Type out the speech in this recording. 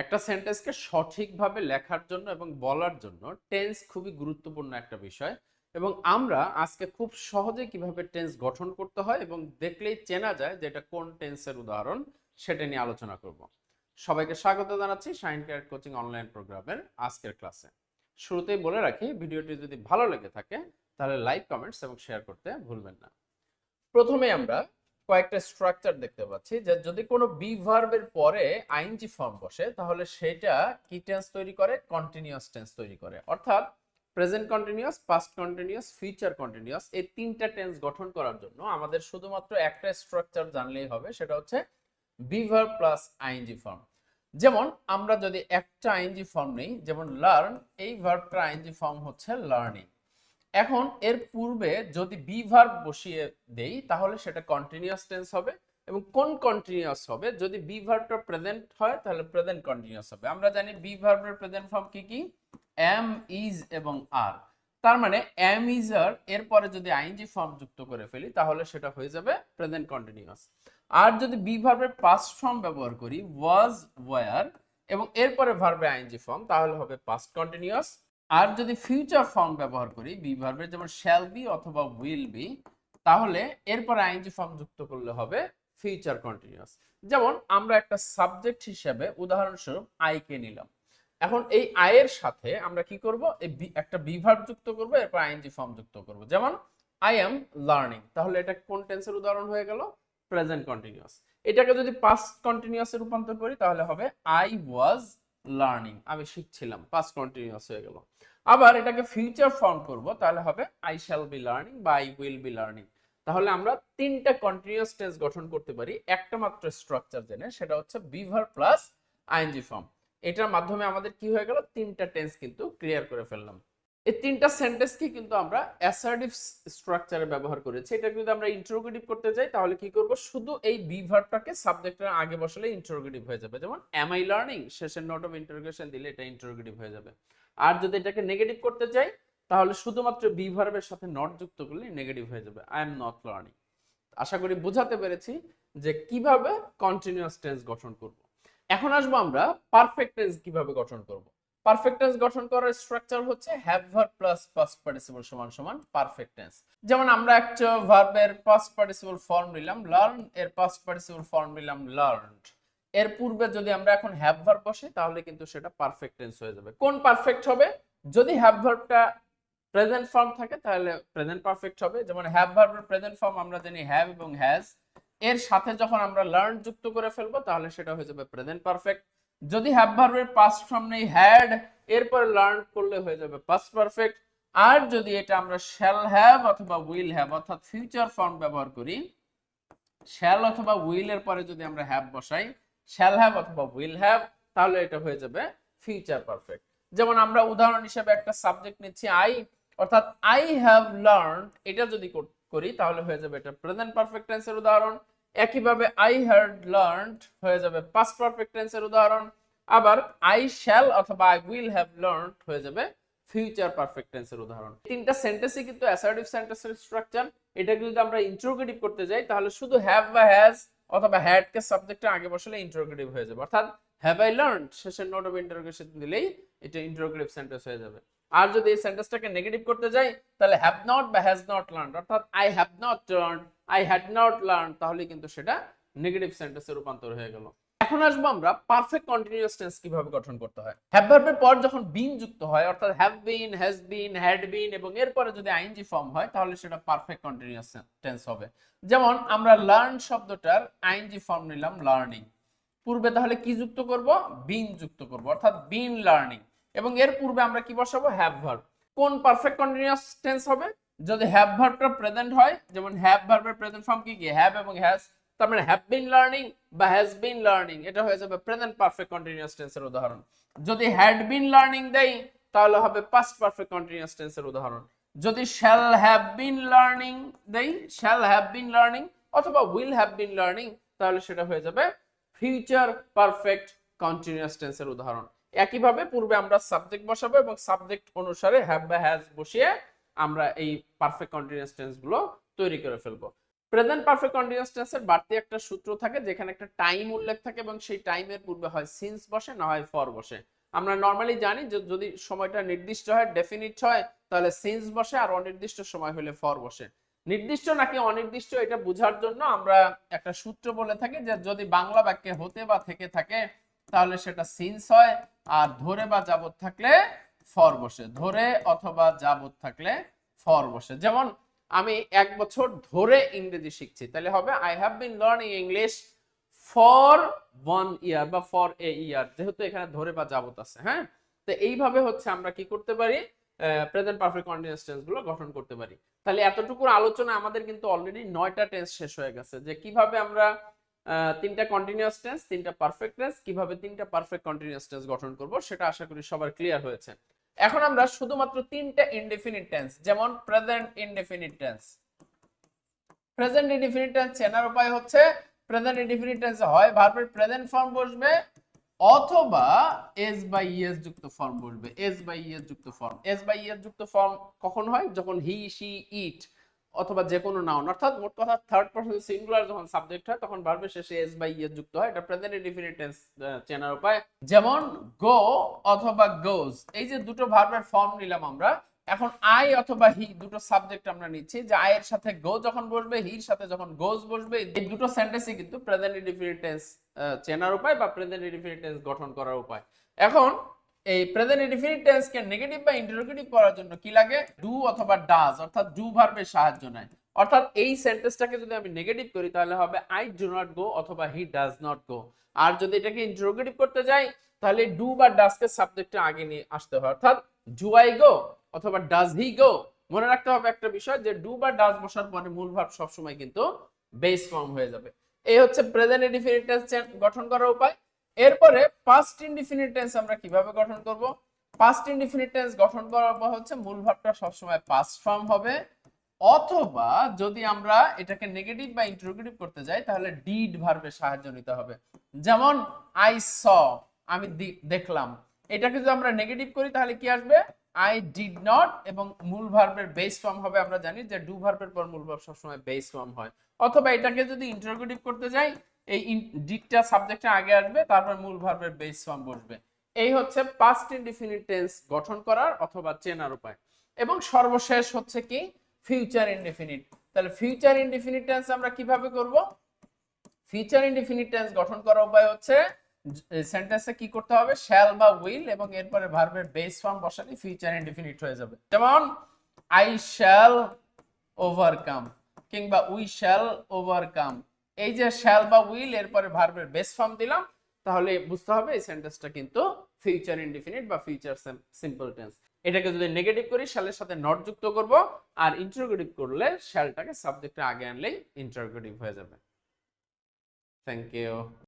একটা সেন্টেন্সকে সঠিকভাবে লেখার জন্য এবং বলার জন্য টেন্স খুবই গুরুত্বপূর্ণ একটা বিষয় এবং আমরা আজকে খুব সহজে কিভাবে টেন্স গঠন করতে হয় এবং দেখলেই চেনা যায় যে এটা কোন টেন্সের উদাহরণ সেটা নিয়ে আলোচনা করব। সবাইকে স্বাগত জানাচ্ছি শাইন ক্যারেট কোচিং অনলাইন প্রোগ্রামের আজকের ক্লাসে। শুরুতেই বলে রাখি, ভিডিওটি যদি ভালো লেগে থাকে তাহলে লাইক, কমেন্টস এবং শেয়ার করতে ভুলবেন না। প্রথমে আমরা কয়েকটা স্ট্রাকচার দেখতে পাচ্ছি যে যদি কোনো বি ভার্বের পরে আইএনজি ফর্ম বসে তাহলে সেটা কি টেন্স তৈরি করে? কন্টিনিউয়াস টেন্স তৈরি করে। অর্থাৎ present continuous, past continuous, future continuous, এই তিনটা টেন্স গঠন করার জন্য আমাদের শুধুমাত্র একটা স্ট্রাকচার জানলেই হবে, সেটা হচ্ছে be verb plus ING form. যেমন আমরা যদি একটা আইএনজি ফর্ম নেই, যেমন লার্ন, এই ভার্বটার আইএনজি ফর্ম হচ্ছে লার্নিং। এখন এর পূর্বে যদি বি ভার্ব বসিয়ে দেই তাহলে সেটা কন্টিনিউয়াস টেন্স হবে। এবং কোন কন্টিনিউয়াস হবে? যদি বি ভার্বটা প্রেজেন্ট হয় তাহলে প্রেজেন্ট কন্টিনিউয়াস হবে। আমরা জানি বি ভার্বের প্রেজেন্ট ফর্ম কি কি? এম, ইজ এবং আর। তার মানে এম, ইজ, আর এরপরে যদি আইএনজি ফর্ম যুক্ত করে ফেলি তাহলে সেটা হয়ে যাবে প্রেজেন্ট কন্টিনিউয়াস। আর যদি বি ভার্বের পাস্ট ফর্ম ব্যবহার করি, ওয়াজ, ওয়্যার, এবং এরপরে ভার্বে আইএনজি ফর্ম, তাহলে হবে পাস্ট কন্টিনিউয়াস। আর যদি ফিউচার ফর্ম ব্যবহার করি বি ভার্বের, যেমন শ্যাল বি অথবা উইল বি, তাহলে এরপর আইএনজি ফর্ম যুক্ত করলে হবে ফিউচার কন্টিনিউয়াস। যেমন আমরা একটা সাবজেক্ট হিসেবে উদাহরণস্বরূপ আই কে নিলাম। এখন এই আই এর সাথে আমরা কি করব? একটা বি ভার্ব যুক্ত করব, এরপর আইএনজি ফর্ম যুক্ত করব। যেমন আই এম লার্নিং, তাহলে এটা কোন টেন্সের উদাহরণ হয়ে গেল? Present continuous. এটাকে যদি পাস্ট কন্টিনিউয়াসে রূপান্তর করি তাহলে হবে আই ওয়াজ লার্নিং, আমি শিখছিলাম, পাস্ট কন্টিনিউয়াস হয়ে গেল। আবার এটাকে ফিউচার ফর্ম করব, তাহলে হবে আই শ্যাল বি লার্নিং বা আই উইল বি লার্নিং। তাহলে আমরা তিনটা কন্টিনিউয়াস টেন্স গঠন করতে পারি একটা মাত্র স্ট্রাকচার জেনে, সেটা হচ্ছে be verb plus ING form. এটার মাধ্যমে আমাদের কি হয়ে গেল? তিনটা টেন্স কিন্তু ক্লিয়ার করে ফেললাম। এই তিনটা সেন্টেন্সকে কিন্তু আমরা অ্যাসার্টিভ স্ট্রাকচারে ব্যবহার করেছি। এটা যদি আমরা ইন্টারোগেটিভ করতে যাই তাহলে কি করব? শুধু এই বি ভার্বটাকে সাবজেক্টের আগে বসালে ইন্টারোগেটিভ হয়ে যাবে। যেমন এম আই লার্নিং, শেষে নোট অফ ইন্টারোগেশন দিলে এটা ইন্টারোগেটিভ হয়ে যাবে। আর যদি এটাকে নেগেটিভ করতে চাই তাহলে শুধুমাত্র বি ভার্বের সাথে নট যুক্ত করলে নেগেটিভ হয়ে যাবে, আই এম নট লার্নিং। আশা করি বোঝাতে পেরেছি যে কিভাবে কন্টিনিউয়াস টেন্স গঠন করব। এখন আসবো আমরা পারফেক্ট টেন্স কিভাবে গঠন করব। পারফেক্ট টেন্স গঠন করার স্ট্রাকচার হচ্ছে have verb plus past participle সমান সমান পারফেক্ট টেন্স। যেমন আমরা একটা ভার্বের পাস্ট পার্টিসিপল ফর্ম নিলাম লার্ন, এর পাস্ট পার্টিসিপল ফর্ম নিলাম লার্নড। এর পূর্বে যদি আমরা এখন হ্যাভ ভার্ব বসে তাহলে কিন্তু সেটা পারফেক্ট টেন্স হয়ে যাবে। কোন পারফেক্ট হবে? যদি হ্যাভ ভার্বটা প্রেজেন্ট ফর্ম থাকে তাহলে প্রেজেন্ট পারফেক্ট হবে। যেমন হ্যাভ ভার্বের প্রেজেন্ট ফর্ম আমরা জানি হ্যাভ এবং হ্যাজ, এর সাথে যখন আমরা লার্ন যুক্ত করে ফেলবো তাহলে সেটা হয়ে যাবে প্রেজেন্ট পারফেক্ট। যদি হ্যাভ ভার্বের পাস্ট ফর্ম নেই হ্যাড, এরপর লার্ন করলে হয়ে যাবে পাস্ট পারফেক্ট। আর যদি এটা আমরা শ্যাল হ্যাভ অথবা উইল হ্যাভ অর্থাৎ ফিউচার ফর্ম ব্যবহার করি, শ্যাল অথবা উইল এর পরে যদি আমরা হ্যাভ বসাই, শ্যাল হ্যাভ অথবা উইল হ্যাভ, তাহলে এটা হয়ে যাবে ফিউচার পারফেক্ট। যেমন আমরা উদাহরণ হিসেবে একটা সাবজেক্ট নিচ্ছি আই, অর্থাৎ আই হ্যাভ লার্নড, এটা যদি করি তাহলে হয়ে যাবে এটা প্রেজেন্ট পারফেক্ট টেন্সের উদাহরণ। একইভাবে আই হ্যাড লার্নড হয়ে যাবে পাস্ট পারফেক্ট টেন্সের উদাহরণ। আবার আই শ্যাল অথবা আই উইল হ্যাভ লার্নড হয়ে যাবে ফিউচার পারফেক্ট টেন্সের উদাহরণ। তিনটা সেন্টেন্সই কিন্তু অ্যাসার্টিভ সেন্টেন্সের স্ট্রাকচার। এটাকে যদি আমরা ইন্টারোগেটিভ করতে যাই তাহলে শুধু হ্যাভ বা হ্যাজ অথবা হ্যাড কে সাবজেক্টের আগে বসালে ইন্টারোগেটিভ হয়ে যাবে। অর্থাৎ হ্যাভ আই লার্নড শেষে নোট অফ ইন্টারোগেশন দিলেই এটা ইন্টারোগেটিভ সেন্টেন্স হয়ে যাবে। আর যদি এই সেন্টেন্সটাকে নেগেটিভ করতে যাই তাহলে হ্যাভ নট বা হ্যাজ নট লার্নড, অর্থাৎ I have not learned, I had not learned, তাহলে কিন্তু সেটা নেগেটিভ সেন্টেন্সে রূপান্তর হয়ে গেল। এখন আসবো আমরা পারফেক্ট কন্টিনিউয়াস টেন্স কিভাবে গঠন করতে হয়। হ্যাভ ভার্বের পর যখন বিন যুক্ত হয়, অর্থাৎ have been, has been, had been এবং এরপরে যদি আইএনজি ফর্ম হয় তাহলে সেটা পারফেক্ট কন্টিনিউয়াস টেন্স হবে। যেমন আমরা লার্ন শব্দটার আইএনজি ফর্ম নিলাম লার্নিং, পূর্বে তাহলে কি যুক্ত করব? বিন যুক্ত করব, অর্থাৎ বিন লার্নিং, এবং এর পূর্বে আমরা কি বসাবো? Have verb. কোন পারফেক্ট কন্টিনিউয়াস টেন্স হবে? যদি হ্যাভ ভার্বটা প্রেজেন্ট হয়, যেমন হ্যাভ ভার্বের প্রেজেন্ট ফর্ম কি কি? হ্যাভ এবং হ্যাজ, তার মানে হ্যাভ বিন লার্নিং বা হ্যাজ বিন লার্নিং, এটা হয়ে যাবে প্রেজেন্ট পারফেক্ট কন্টিনিউয়াস টেন্সের উদাহরণ। যদি হ্যাড বিন লার্নিং দেই তাহলে হবে পাস্ট পারফেক্ট কন্টিনিউয়াস টেন্সের উদাহরণ। যদি শ্যাল হ্যাভ বিন লার্নিং দেই, শ্যাল হ্যাভ বিন লার্নিং অথবা উইল হ্যাভ বিন লার্নিং, তাহলে সেটা হয়ে যাবে ফিউচার পারফেক্ট কন্টিনিউয়াস টেন্সের উদাহরণ। একইভাবে পূর্বে আমরা সাবজেক্ট বসাবো এবং সাবজেক্ট অনুসারে হ্যাভ বা হ্যাজ বসিয়ে আমরা এই পারফেক্ট কন্টিনিউয়াস টেন্স গুলো তৈরি করে ফেলবো। প্রেজেন্ট পারফেক্ট কন্টিনিউয়াস টেন্সের বাড়তি একটা সূত্র থাকে যেখানে একটা টাইম উল্লেখ থাকে এবং সেই টাইমের পূর্বে হয় সিন্স বসে না হয় ফর বসে। আমরা নরমালি জানি যে যদি সময়টা নির্দিষ্ট হয়, ডেফিনিট হয়, তাহলে সিন্স বসে, আর অনির্দিষ্ট সময় হলে ফর বসে। নির্দিষ্ট নাকি অনির্দিষ্ট এটা বোঝার জন্য আমরা একটা সূত্র বলে থাকি যে যদি বাংলা বাক্যে হতে বা থেকে থাকে তাহলে সেটা সিন্স হয়, আর ধরে বা যাবত থাকলে ফর বসে। ধরে অথবা যাবত থাকলে ফর বসে। যেমন আমি 1 বছর ধরে ইংরেজি শিখছি, তাহলে হবে I have been learning English for 1 ইয়ার বা ফর এ ইয়ার, যেহেতু এখানে ধরে বা যাবত আছে। হ্যাঁ, তো এইভাবে হচ্ছে আমরা কি করতে পারি, প্রেজেন্ট পারফেক্ট কন্টিনিউয়াস টেন্স গুলো গঠন করতে পারি। তাহলে এতটুকুর আলোচনা আমাদের কিন্তু অলরেডি 9টা টেন্স শেষ হয়ে গেছে, যে কিভাবে আমরা 3টা কন্টিনিউয়াস টেন্স, 3টা পারফেক্ট টেন্স, কিভাবে 3টা পারফেক্ট কন্টিনিউয়াস টেন্স গঠন করব সেটা আশা করি সবার ক্লিয়ার হয়েছে। এখন আমরা শুধুমাত্র 3টা ইনডেফিনিট টেন্স, যেমন present indefinite tense. Present indefinite tense চেনার উপায় হচ্ছে প্রেজেন্ট ইনডেফিনিট টেন্সে হয় ভার্বের প্রেজেন্ট ফর্ম বসবে অথবা এস বাই ইএস যুক্ত ফর্ম বসবে। এস বাই ইএস যুক্ত ফর্ম, এস বাই ইএস যুক্ত ফর্ম কখন হয়, যখন হি শি ইট অথবা যে কোনো নাউন, অর্থাৎ মোট কথা থার্ড পারসন সিঙ্গুলার যখন সাবজেক্ট হয় তখন ভার্বের শেষে এস বাই ইএস যুক্ত হয়। এটা প্রেজেন্ট ইনডেফিনিট টেন্স চেনার উপায়। যেমন গো অথবা গোজ, এই যে দুটো ভার্বের ফর্ম নিলাম আমরা। এখন আই অথবা হি দুটো সাবজেক্ট আমরা নিচ্ছি, যে আই এর সাথে গো যখন বসবে, হির সাথে যখন গোজ বসবে, এই দুটো সেন্টেন্সই কিন্তু প্রেজেন্ট ইনডেফিনিট টেন্স চেনার উপায় বা প্রেজেন্ট ইনডেফিনিট টেন্স গঠন করার উপায়। এখন এই প্রেজেন্ট ইনডেফিনিট টেন্স কে নেগেটিভ বা ইন্টারোগেটিভ করার জন্য কি লাগে, ডু অথবা ডাজ, অর্থাৎ ডু ভার্বের সাহায্য নেয়। অর্থাৎ এই সেন্টেন্সটাকে যদি আমি নেগেটিভ করি তাহলে হবে আই ডু নট গো অথবা হি ডাজ নট গো। আর যদি এটাকে ইন্টারোগেটিভ করতে যাই তাহলে ডু বা ডাজ কে সাবজেক্টে আগে নিয়ে আসতে হয়, অর্থাৎ ডু আই গো অথবা ডাজ হি গো। মনে রাখতে হবে একটা বিষয়, যে ডু বা ডাজ বসার পরে মূল ভার্ব সবসময় কিন্তু বেস ফর্ম হয়ে যাবে। এই হচ্ছে প্রেজেন্ট ইনডেফিনিট টেন্স গঠন করার উপায়। এরপরে পাস্ট ইনডেফিনিট টেন্স আমরা কিভাবে গঠন করব। পাস্ট ইনডেফিনিট টেন্স গঠন করার পর হচ্ছে মূল ভার্বটা সবসময় পাস্ট ফর্ম হবে, অথবা যদি আমরা এটাকে নেগেটিভ বা ইন্টারোগেটিভ করতে যাই তাহলে ডিড ভার্বের সাহায্য নিতে হবে। যেমন আই স, আমি দেখলাম। এটাকে যদি আমরা নেগেটিভ করি তাহলে কি আসবে, আই ডিড নট, এবং মূল ভার্বের বেস ফর্ম হবে, আমরা জানি যে ডু ভার্বের পর মূল ভার্ব সবসময় বেস ফর্ম হয়। অথবা এটাকে যদি ইন্টারোগেটিভ করতে যাই, এই ডিডটা সাবজেক্টে আগে আসবে, তারপর মূল ভার্বের বেস ফর্ম বসবে। এই হচ্ছে পাস্ট ইনডেফিনিট টেন্স গঠন করার অথবা চেনার উপায়। এবং সর্বশেষ হচ্ছে কি, ফিউচার ইনডেফিনিট। তাহলে ফিউচার ইনডেফিনিট টেন্স আমরা কিভাবে করব। ফিউচার ইনডেফিনিট টেন্স গঠন করার উপায় হচ্ছে সেন্টেন্সে কি করতে হবে, শ্যাল বা উইল এবং এরপরে ভার্বের বেস ফর্ম বসালে ফিউচার ইনডেফিনিট হয়ে যাবে। যেমন আই শ্যাল ওভারকাম কিংবা উই শ্যাল ওভারকাম, এই যে শ্যাল বা উইল এরপরে ভার্বের বেস ফর্ম দিলাম, তাহলে বুঝতে হবে এই সেন্টেন্সটা কিন্তু ফিউচার ইনডেফিনিট বা ফিউচার সিম্পল টেন্স। এটাকে যদি নেগেটিভ করি শ্যালের সাথে নট যুক্ত করব, আর ইন্টারোগেটিভ করলে শ্যালটাকে সাবজেক্টে আগে আনলেই ইন্টারোগেটিভ হয়ে যাবে। Thank you.